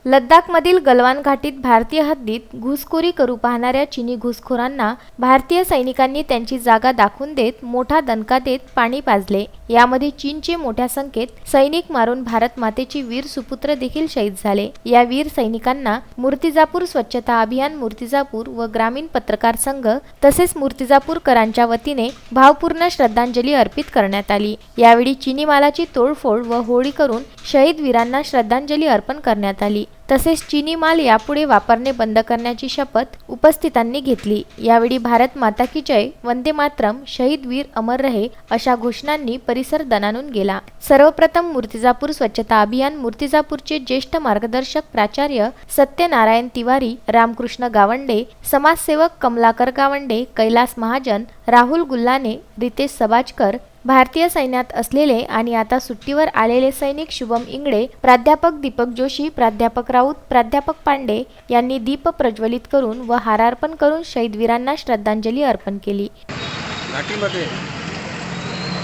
लद्दाखमधील गलवान घाटीत भारतीय हद्दीत घुसखोरी करू पाहणाऱ्या चीनी घुसखोरांना भारतीय सैनिकांनी त्यांची जागा दाखवून देत मोठा दणका देत पाणी पाजले। यामध्ये चीनचे मोठ्या संख्येत सैनिक मारून भारत मातेची वीर सुपुत्र देखील शहीद झाले। या वीर सैनिकांना मूर्तिजापूर स्वच्छता अभियान मूर्तिजापूर व ग्रामीण पत्रकार संघ तसेच मूर्तिजापूरकरांच्या वतीने भावपूर्ण श्रद्धांजली अर्पित करण्यात आली। यावेळी चीनी मालाची तोडफोड व होळी करून शहीद वीरांना श्रद्धांजली अर्पण करण्यात आली। तसेच चीनी माल यापुढे वापरणे बंद करण्याची शपथ उपस्थितांनी घेतली। यावेळी भारत माता की जय, वंदे मातरम, शहीद वीर अमर रहे अशा घोषणांनी परिसर दणाणून गेला। सर्वप्रथम मूर्तिजापूर स्वच्छता अभियान मूर्तिजापूरचे ज्येष्ठ मार्गदर्शक प्राचार्य सत्यनारायण तिवारी, रामकृष्ण गावंडे, समाजसेवक कमलाकर गावंडे, कैलास महाजन, राहुल गुल्लाने, रितेश सबाजकर, भारतीय सैन्यात असलेले आणि आता सुट्टीवर आलेले सैनिक शुभम इंगळे, प्राध्यापक दीपक जोशी, प्राध्यापक राऊत, प्राध्यापक पांडे यांनी दीप प्रज्वलित करून व हारार्पण करून शहीद वीरांना श्रद्धांजली अर्पण केली। घाटीमध्ये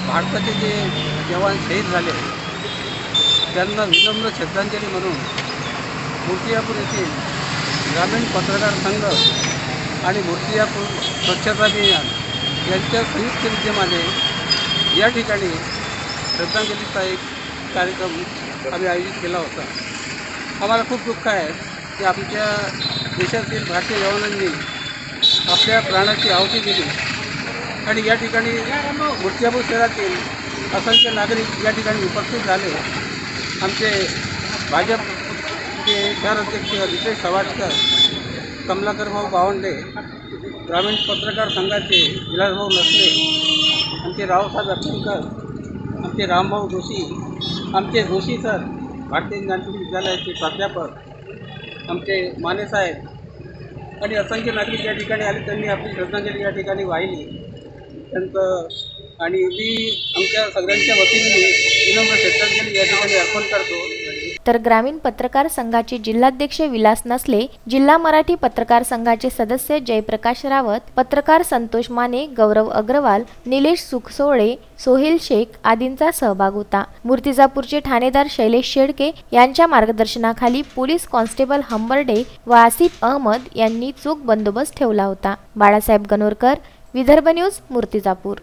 भारताचे जे जवान शहीद झाले त्यांना विनम्र श्रद्धांजली म्हणून मूर्तिजापूर येथील ग्रामीण पत्रकार संघ आणि मूर्तिजापूर स्वच्छता अभियान यांच्या संयुक्त विद्यमाने या ठिकाणी श्रद्धांजलीचा एक कार्यक्रम आम्ही आयोजित केला होता। आम्हाला खूप दुःख आहे की आमच्या देशातील भारतीय जवानांनी आपल्या प्राणाची आहुती दिली आणि या ठिकाणी मूर्तिजापूर शहरातील असंख्य नागरिक या ठिकाणी उपस्थित झाले। आमचे भाजपचे शहराध्यक्ष रितेश सबाजकर, कमलाकर भाऊ गावंडे, ग्रामीण पत्रकार संघाचे विलासभाऊ लसले, आमचे रावसाहेब अक्कलकर, आमचे रामभाऊ जोशी, आमचे जोशी सर, भारतीय ज्ञानपीठ विद्यालयाचे प्राध्यापक, आमचे मानेसाहेब आणि असंख्य नागरिक या ठिकाणी आले। त्यांनी आपली श्रद्धांजली या ठिकाणी वाहिली त्यांचं आणि मी आमच्या सगळ्यांच्या वतीने विनम्र श्रद्धांजली या ठिकाणी अर्पण करतो। तर ग्रामीण पत्रकार संघाचे जिल्हाध्यक्ष विलास नसले, जिल्हा मराठी पत्रकार संघाचे सदस्य जयप्रकाश रावत, पत्रकार संतोष माने, गौरव अग्रवाल, निलेश सुखसोळे, सोहेल शेख आदींचा सहभाग होता। मूर्तिजापूरचे ठाणेदार शैलेश शेडके यांच्या मार्गदर्शनाखाली पोलीस कॉन्स्टेबल हंबर्डे व आसिफ अहमद यांनी चोख बंदोबस्त ठेवला होता। बाळासाहेब गणोरकर, विदर्भ न्यूज, मूर्तिजापूर।